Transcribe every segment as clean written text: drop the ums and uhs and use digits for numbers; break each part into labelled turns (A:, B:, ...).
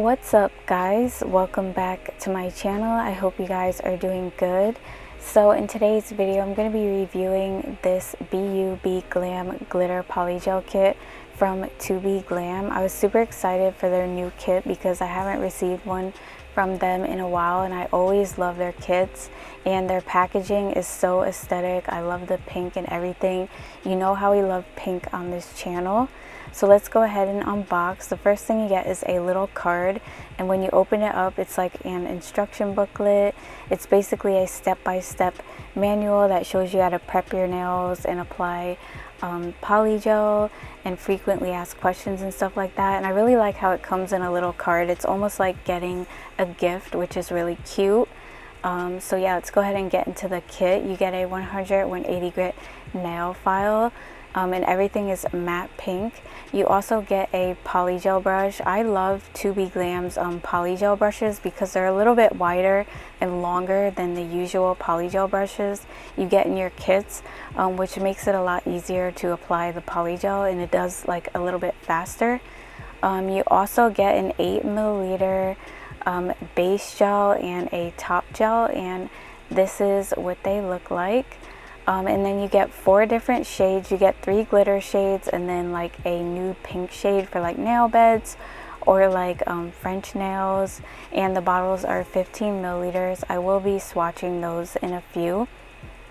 A: What's up guys, welcome back to my channel. I hope you guys are doing good. So in today's video I'm going to be reviewing this BUB Glam Glitter Polygel kit from Tobeglam. I was super excited for their new kit because I haven't received one from them in a while, and I always love their kits, and their packaging is so aesthetic. I love the pink and everything. You know how we love pink on this channel. So let's go ahead and unbox. The first thing you get is a little card, and when you open it up it's like an instruction booklet. It's basically a step-by-step manual that shows you how to prep your nails and apply polygel and frequently asked questions and stuff like that. And I really like how it comes in a little card. It's almost like getting a gift, which is really cute. So yeah, let's go ahead and get into the kit. You get a 180 grit nail file. And everything is matte pink. You also get a polygel brush. I love Tobeglam's polygel brushes because they're a little bit wider and longer than the usual polygel brushes you get in your kits, which makes it a lot easier to apply the polygel, and it does like a little bit faster. You also get an 8 milliliter base gel and a top gel, and this is what they look like. And then you get 4 different shades. You get 3 glitter shades and then like a nude pink shade for like nail beds or like French nails, and the bottles are 15 milliliters. I will be swatching those in a few.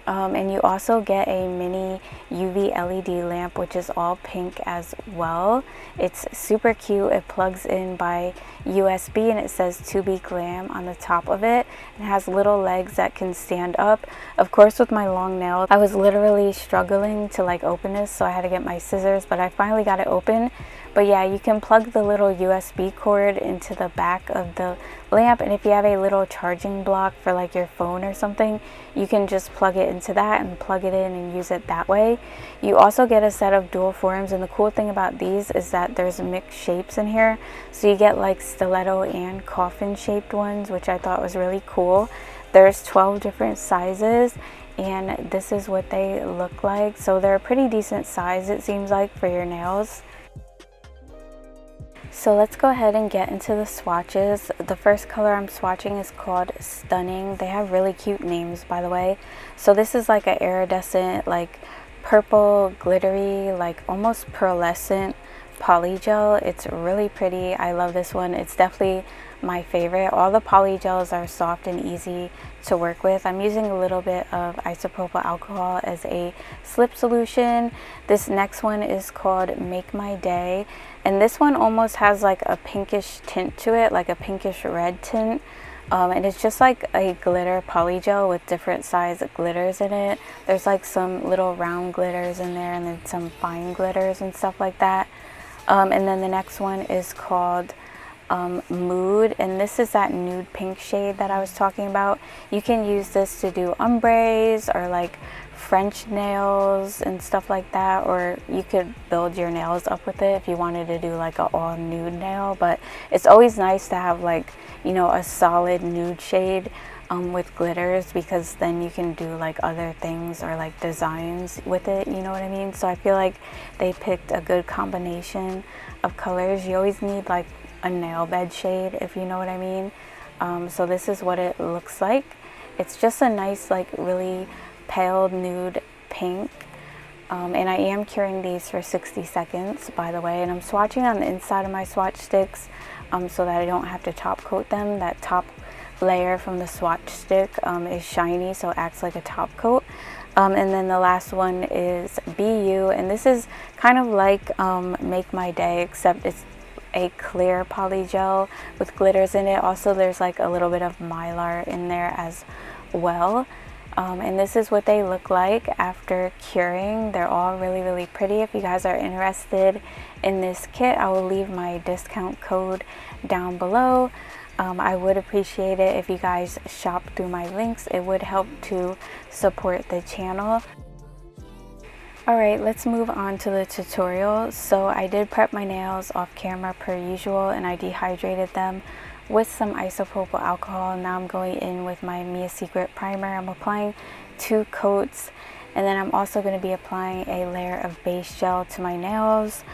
A: And you also get a mini UV LED lamp, which is all pink as well. It's super cute. It plugs in by USB and it says Tobeglam on the top of it. It has little legs that can stand up. Of course, with my long nails, I was literally struggling to like open this, so I had to get my scissors, but I finally got it open. But yeah, you can plug the little USB cord into the back of the lamp, and if you have a little charging block for like your phone or something, you can just plug it into that and plug it in and use it that way. You also get a set of dual forms, and the cool thing about these is that there's mixed shapes in here. So you get like stiletto and coffin shaped ones, which I thought was really cool. There's 12 different sizes, and this is what they look like. So they're a pretty decent size, it seems like, for your nails. So let's go ahead and get into the swatches. The first color I'm swatching is called Stunning. They have really cute names, by the way. So this is like an iridescent, like purple, glittery, like almost pearlescent polygel. It's really pretty. I love this one. It's definitely my favorite. All the polygels are soft and easy to work with. I'm using a little bit of isopropyl alcohol as a slip solution. This next one is called Make My Day, and this one almost has like a pinkish tint to it, like a pinkish red tint. And it's just like a glitter polygel with different size glitters in it. There's like some little round glitters in there and then some fine glitters and stuff like that. And then the next one is called Mood, and this is that nude pink shade that I was talking about. You can use this to do ombres or like French nails and stuff like that, or you could build your nails up with it if you wanted to do like an all nude nail. But it's always nice to have like, you know, a solid nude shade with glitters, because then you can do like other things or like designs with it, you know what I mean? So I feel like they picked a good combination of colors. You always need like a nail bed shade, if you know what I mean. So this is what it looks like. It's just a nice like really pale nude pink, and I am curing these for 60 seconds, by the way, and I'm swatching on the inside of my swatch sticks so that I don't have to top coat them. That top layer from the swatch stick is shiny, so it acts like a top coat. And then the last one is BU, and this is kind of like Make My Day, except it's a clear polygel with glitters in it. Also, there's like a little bit of mylar in there as well. And this is what they look like after curing. They're all really pretty. If you guys are interested in this kit, I will leave my discount code down below. I would appreciate it if you guys shop through my links. It would help to support the channel. Alright, let's move on to the tutorial. So I did prep my nails off camera per usual, and I dehydrated them with some isopropyl alcohol. Now I'm going in with my Mia Secret primer. I'm applying 2 coats, and then I'm also going to be applying a layer of base gel to my nails.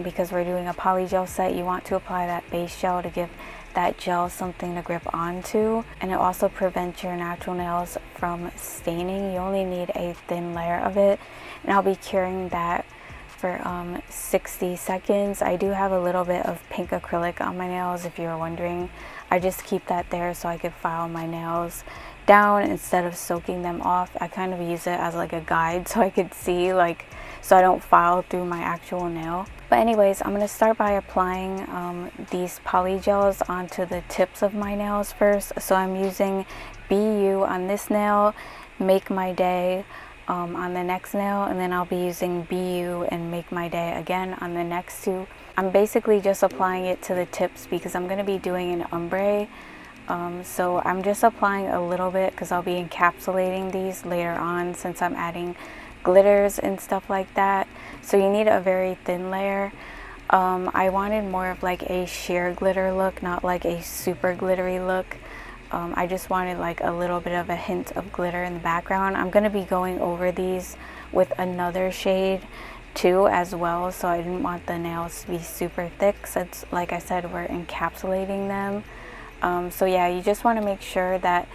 A: because we're doing a polygel set. You want to apply that base gel to give that gel something to grip onto, and it also prevents your natural nails from staining. You only need a thin layer of it, and I'll be curing that for 60 seconds. I do have a little bit of pink acrylic on my nails, if you were wondering. I just keep that there so I could file my nails down instead of soaking them off. I kind of use it as like a guide so I could see, like, so I don't file through my actual nail. But anyways, I'm going to start by applying these polygels onto the tips of my nails first. So I'm using BU on this nail, Make My Day on the next nail, and then I'll be using BU and Make My Day again on the next two. I'm basically just applying it to the tips because I'm going to be doing an ombre. So I'm just applying a little bit because I'll be encapsulating these later on since I'm adding glitters and stuff like that. So you need a very thin layer. I wanted more of like a sheer glitter look, not like a super glittery look. I just wanted like a little bit of a hint of glitter in the background. I'm going to be going over these with another shade too as well, so I didn't want the nails to be super thick since, like I said, we're encapsulating them. So yeah, you just want to make sure that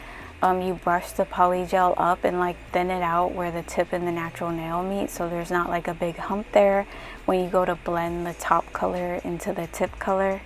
A: you brush the polygel up and like thin it out where the tip and the natural nail meet, so there's not like a big hump there when you go to blend the top color into the tip color.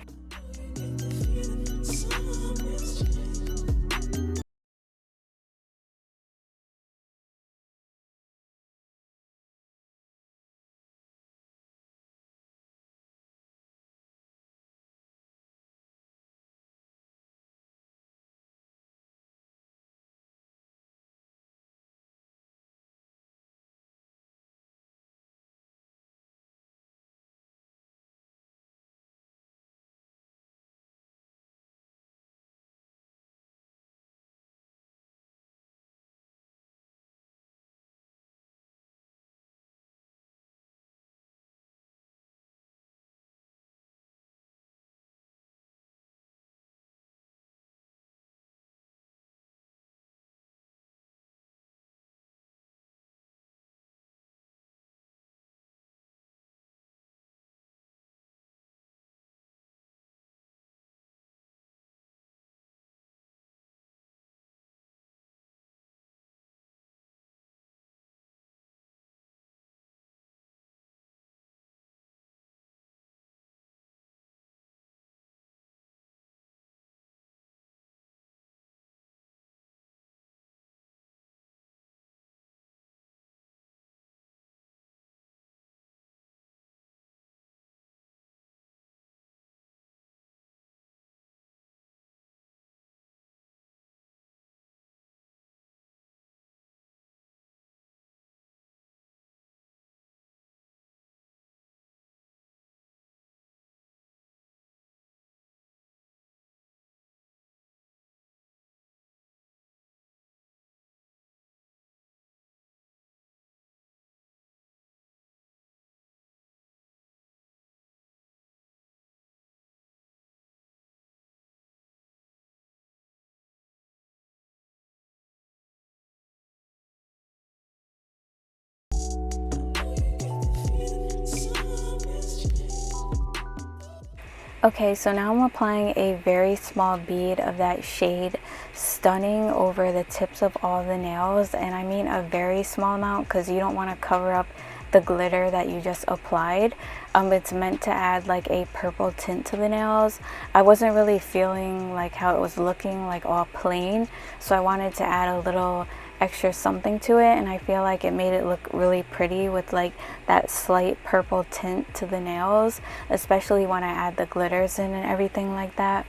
A: Okay, so now I'm applying a very small bead of that shade Stunning over the tips of all the nails, and I mean a very small amount because you don't want to cover up the glitter that you just applied. It's meant to add like a purple tint to the nails. I wasn't really feeling like how it was looking like all plain, so I wanted to add a little extra something to it, and I feel like it made it look really pretty with like that slight purple tint to the nails, especially when I add the glitters in and everything like that.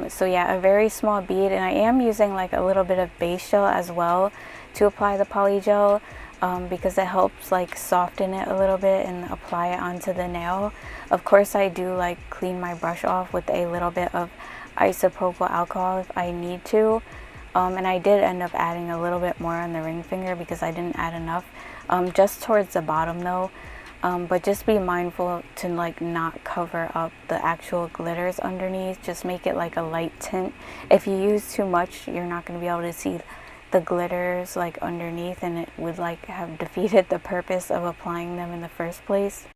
A: So yeah, a very small bead, and I am using like a little bit of base gel as well to apply the polygel because it helps like soften it a little bit and apply it onto the nail. Of course, I do like clean my brush off with a little bit of isopropyl alcohol if I need to. And I did end up adding a little bit more on the ring finger because I didn't add enough, just towards the bottom though. But just be mindful to like not cover up the actual glitters underneath. Just make it like a light tint. If you use too much, you're not going to be able to see the glitters like underneath, and it would like have defeated the purpose of applying them in the first place.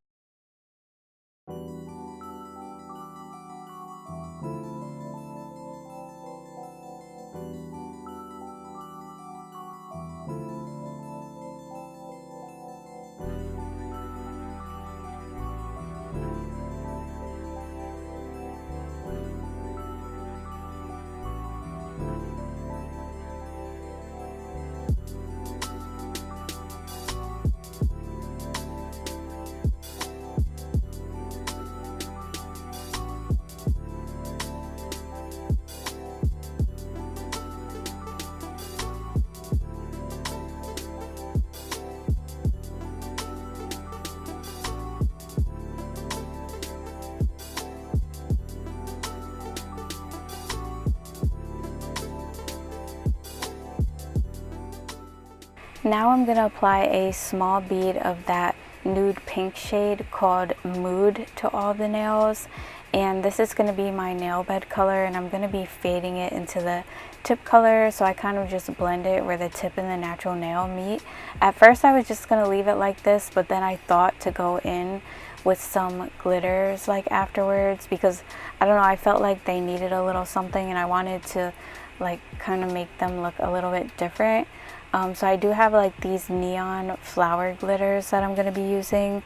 A: Now I'm going to apply a small bead of that nude pink shade called Mood to all the nails, and this is going to be my nail bed color, and I'm going to be fading it into the tip color, so I kind of just blend it where the tip and the natural nail meet. At first I was just going to leave it like this, but then I thought to go in with some glitters like afterwards, because I don't know, I felt like they needed a little something and I wanted to like kind of make them look a little bit different. So I do have like these neon flower glitters that I'm going to be using.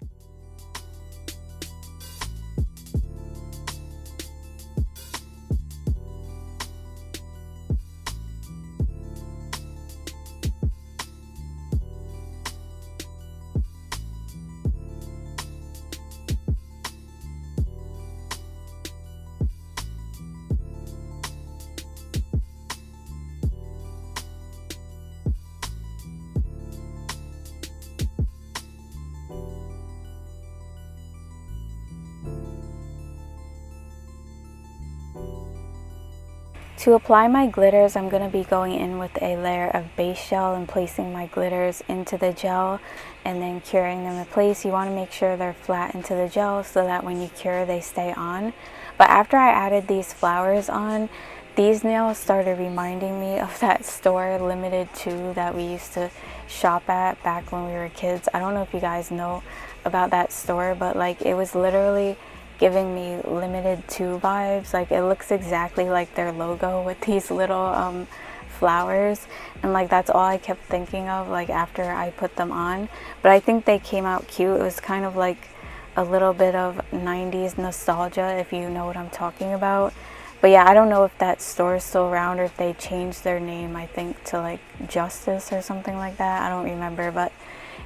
A: To apply my glitters, I'm going to be going in with a layer of base gel and placing my glitters into the gel and then curing them in place. You want to make sure they're flat into the gel so that when you cure they stay on. But after I added these flowers on, these nails started reminding me of that store Limited 2 that we used to shop at back when we were kids. I don't know if you guys know about that store, but like it was literally giving me Limited 2 vibes. Like it looks exactly like their logo with these little flowers, and like that's all I kept thinking of like after I put them on. But I think they came out cute. It was kind of like a little bit of 90s nostalgia, if you know what I'm talking about. But yeah, I don't know if that store is still around or if they changed their name, I think, to like Justice or something like that. I don't remember, but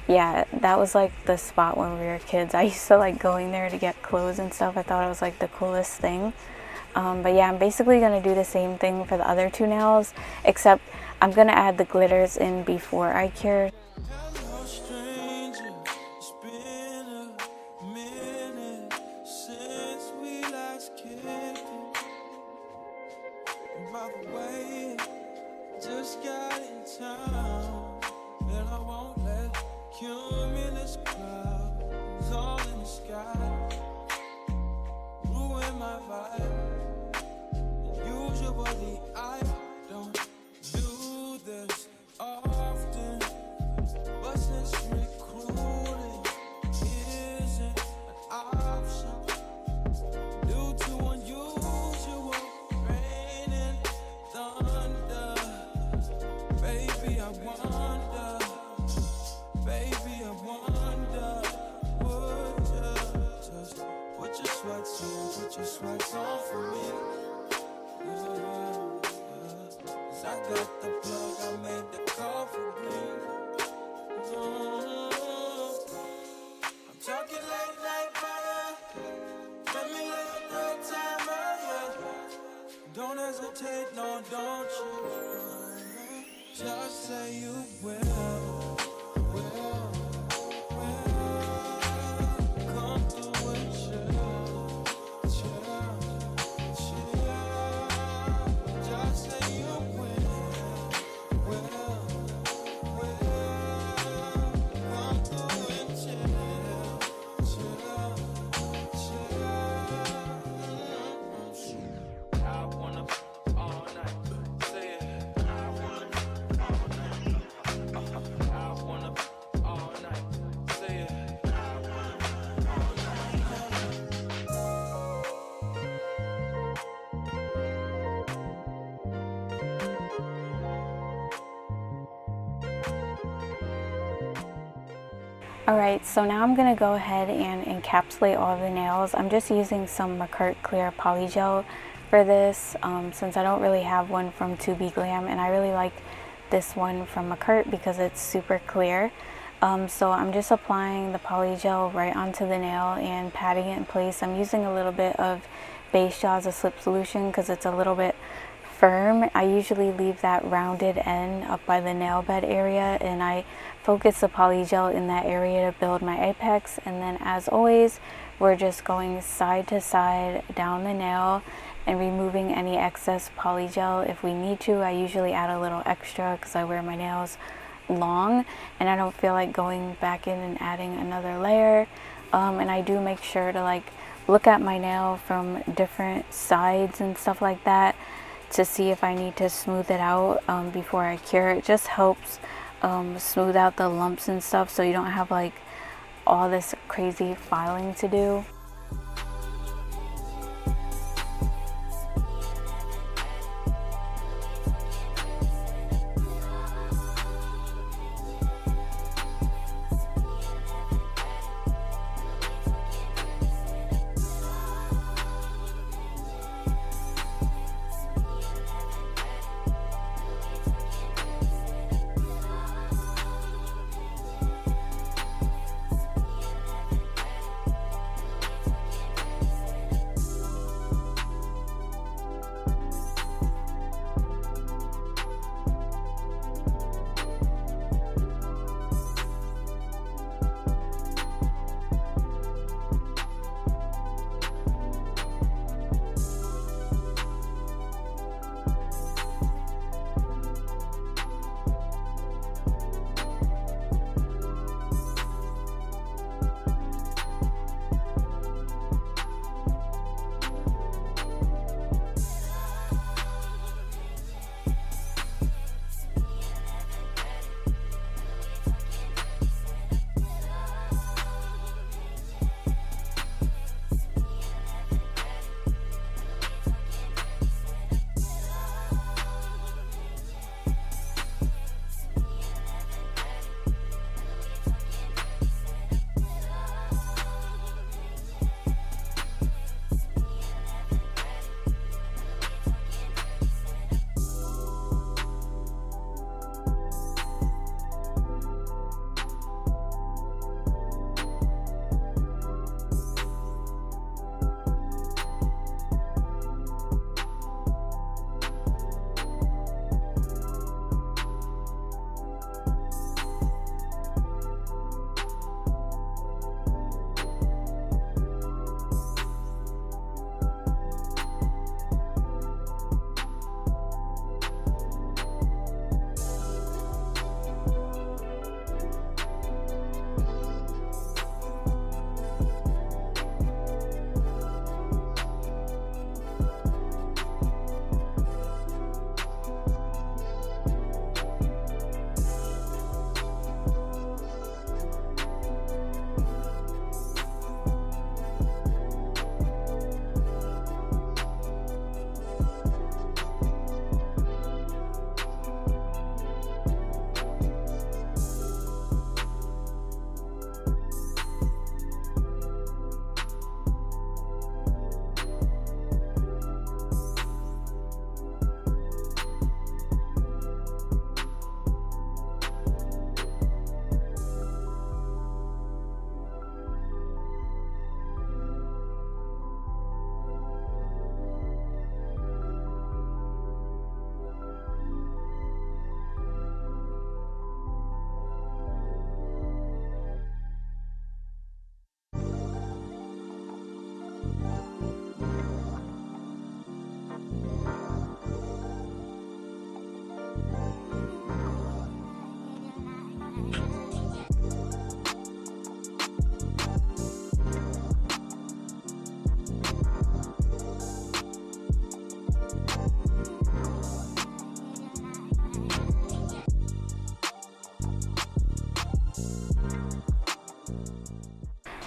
A: yeah, that was like the spot when we were kids. I used to like going there to get clothes and stuff. I thought it was like the coolest thing. But yeah, I'm basically going to do the same thing for the other two nails, except I'm going to add the glitters in before I cure.
B: Usually I don't do this often, but since recruiting isn't an option due to unusual rain and thunder, baby I wonder, would you just put your sweats on for me? I got the plug, I made the call for green. I'm talking late night fire. Let me live good time, don't hesitate, no, don't you? Just say you will. Come through and chill. Just say you will.
A: Alright, so now I'm going to go ahead and encapsulate all the nails. I'm just using some McCurt Clear Polygel for this, since I don't really have one from Tobeglam, and I really like this one from McCurt because it's super clear. So I'm just applying the polygel right onto the nail and patting it in place. I'm using a little bit of base gel as a slip solution because it's a little bit firm. I usually leave that rounded end up by the nail bed area, and I focus the polygel in that area to build my apex. And then as always, we're just going side to side down the nail and removing any excess polygel if we need to. I usually add a little extra because I wear my nails long, and I don't feel like going back in and adding another layer. And I do make sure to like look at my nail from different sides and stuff like that to see if I need to smooth it out before I cure. It just helps smooth out the lumps and stuff, so you don't have like all this crazy filing to do.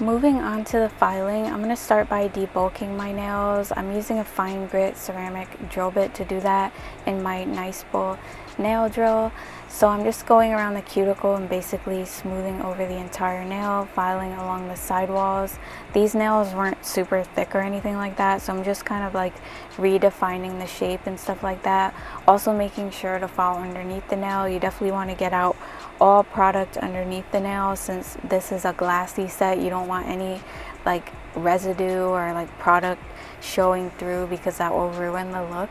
A: Moving on to the filing, I'm going to start by debulking my nails. I'm using a fine grit ceramic drill bit to do that in my Niceble nail drill. So I'm just going around the cuticle and basically smoothing over the entire nail, filing along the sidewalls. These nails weren't super thick or anything like that, so I'm just kind of like redefining the shape and stuff like that. Also making sure to file underneath the nail. You definitely want to get out all product underneath the nail, since this is a glassy set. You don't want any like residue or like product showing through, because that will ruin the look.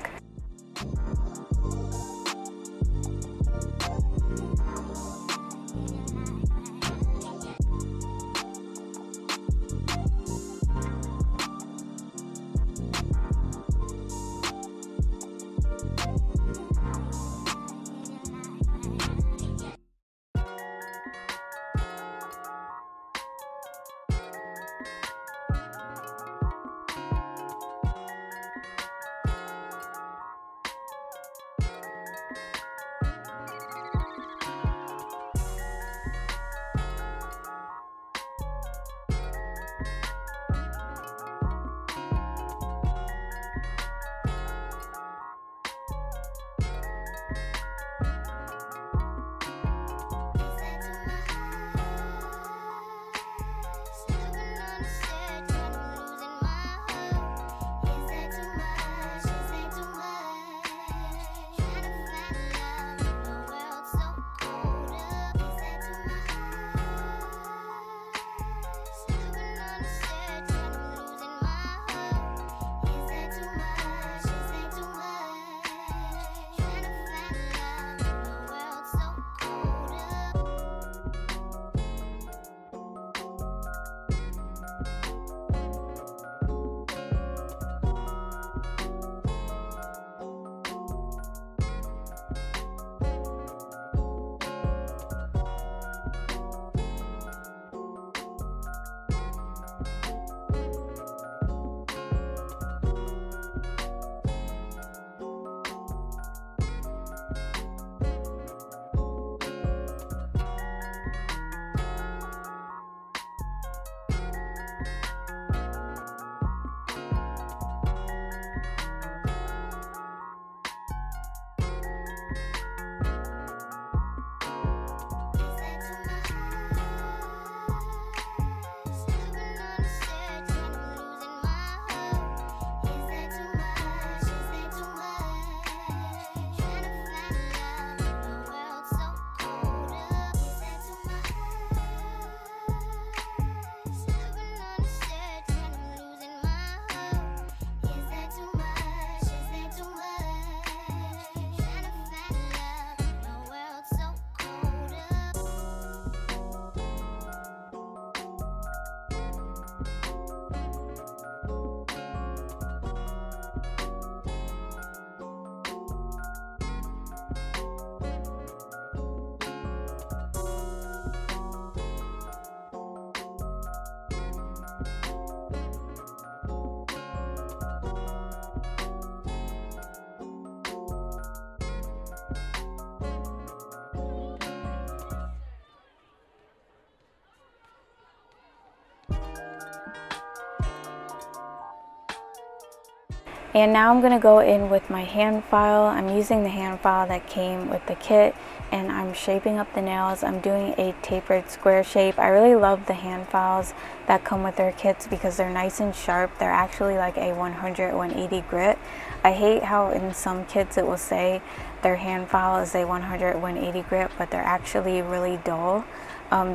A: And now I'm going to go in with my hand file. I'm using the hand file that came with the kit, and I'm shaping up the nails. I'm doing a tapered square shape. I really love the hand files that come with their kits because they're nice and sharp. They're actually like a 100-180 grit. I hate how in some kits it will say their hand file is a 100-180 grit, but they're actually really dull.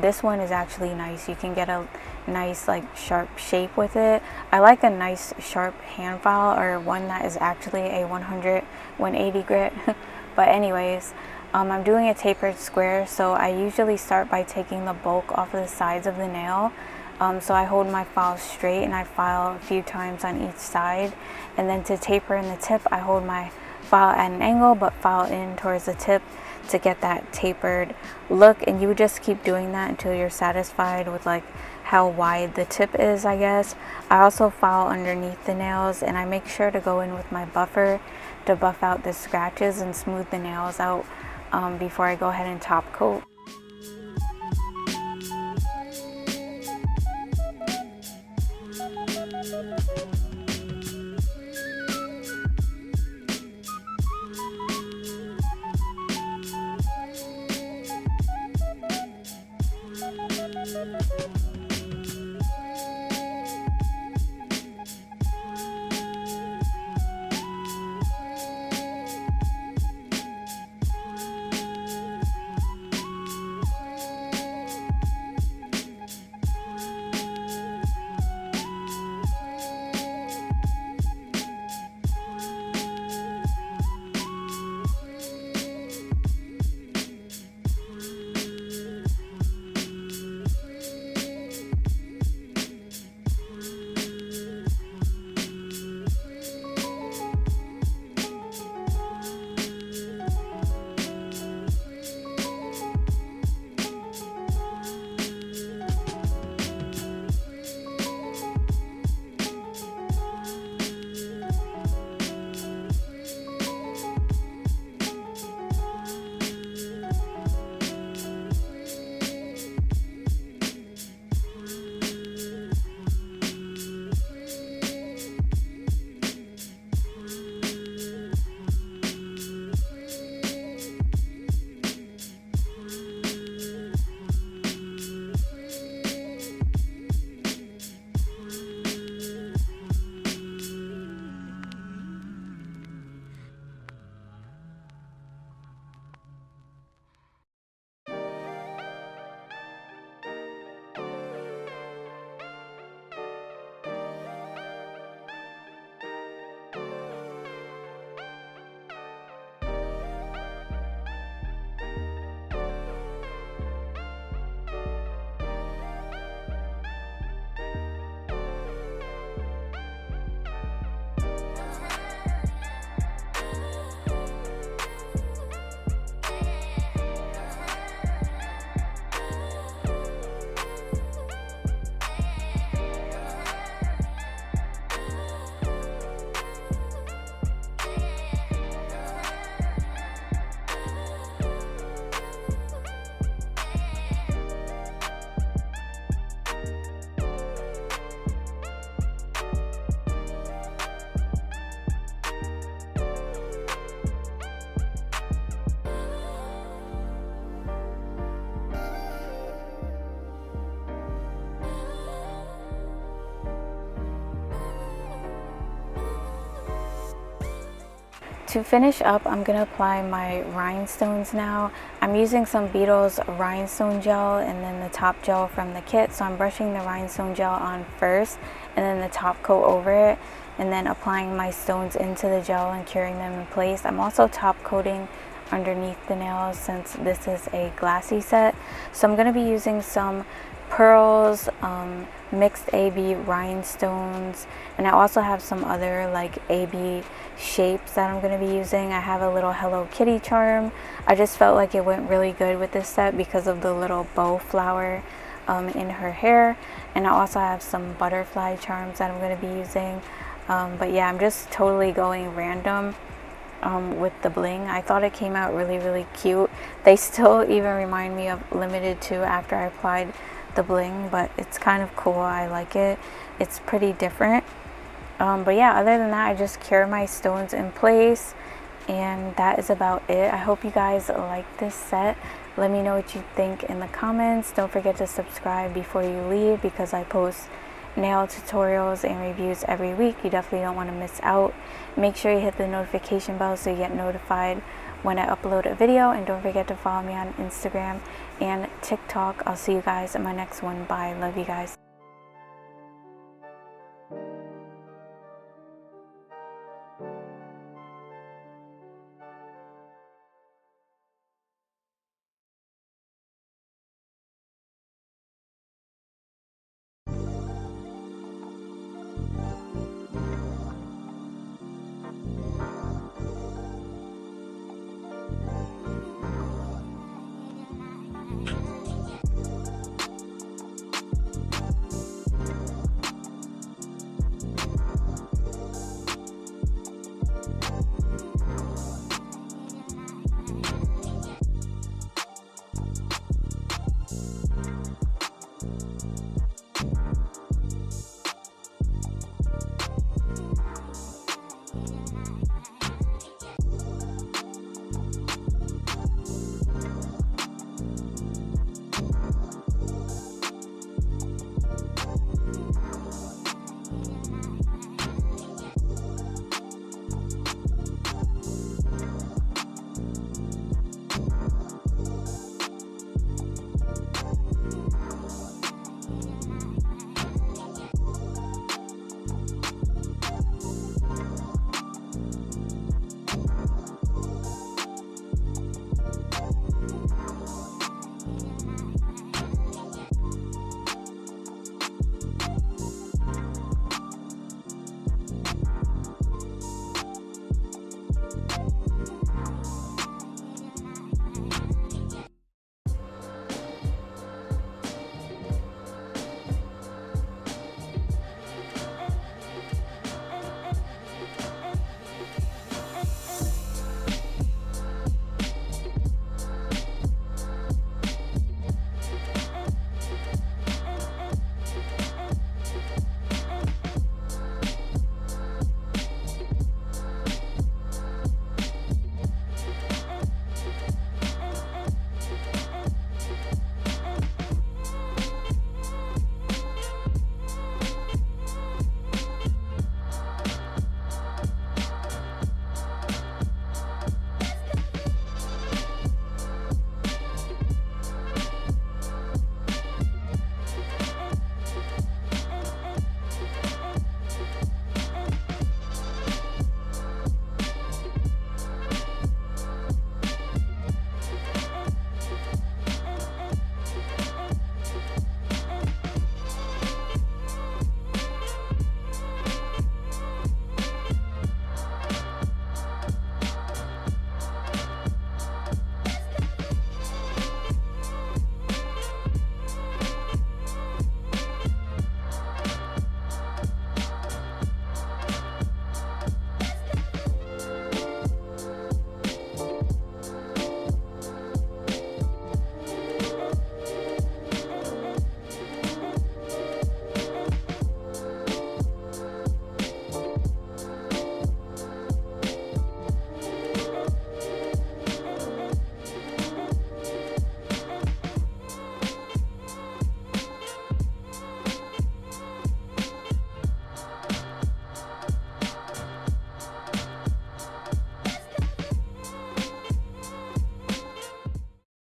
A: This one is actually nice. You can get a nice like sharp shape with it. I like a nice sharp hand file, or one that is actually a 100-180 grit. But anyways, I'm doing a tapered square, so I usually start by taking the bulk off of the sides of the nail. So I hold my file straight and I file a few times on each side, and then to taper in the tip I hold my file at an angle but file in towards the tip to get that tapered look. And you would just keep doing that until you're satisfied with like how wide the tip is, I guess. I also file underneath the nails, and I make sure to go in with my buffer to buff out the scratches and smooth the nails out before I go ahead and top coat. To finish up, I'm going to apply my rhinestones now. I'm using some Beetles rhinestone gel and then the top gel from the kit. So I'm brushing the rhinestone gel on first and then the top coat over it, and then applying my stones into the gel and curing them in place. I'm also top coating underneath the nails since this is a glassy set. So I'm going to be using some pearls, mixed AB rhinestones, and I also have some other like AB shapes that I'm going to be using. I have a little Hello Kitty charm. I just felt like it went really good with this set because of the little bow flower in her hair, and I also have some butterfly charms that I'm going to be using. But yeah, I'm just totally going random with the bling. I thought it came out really cute. They still even remind me of Limited 2 after I applied the bling, but it's kind of cool. I like it. It's pretty different. But yeah, other than that, I just cure my stones in place, and that is about it. I hope you guys like this set. Let me know what you think in the comments. Don't forget to subscribe before you leave, because I post nail tutorials and reviews every week. You definitely don't want to miss out. Make sure you hit the notification bell so you get notified when I upload a video, and don't forget to follow me on Instagram and TikTok. I'll see you guys in my next one. Bye. Love you guys.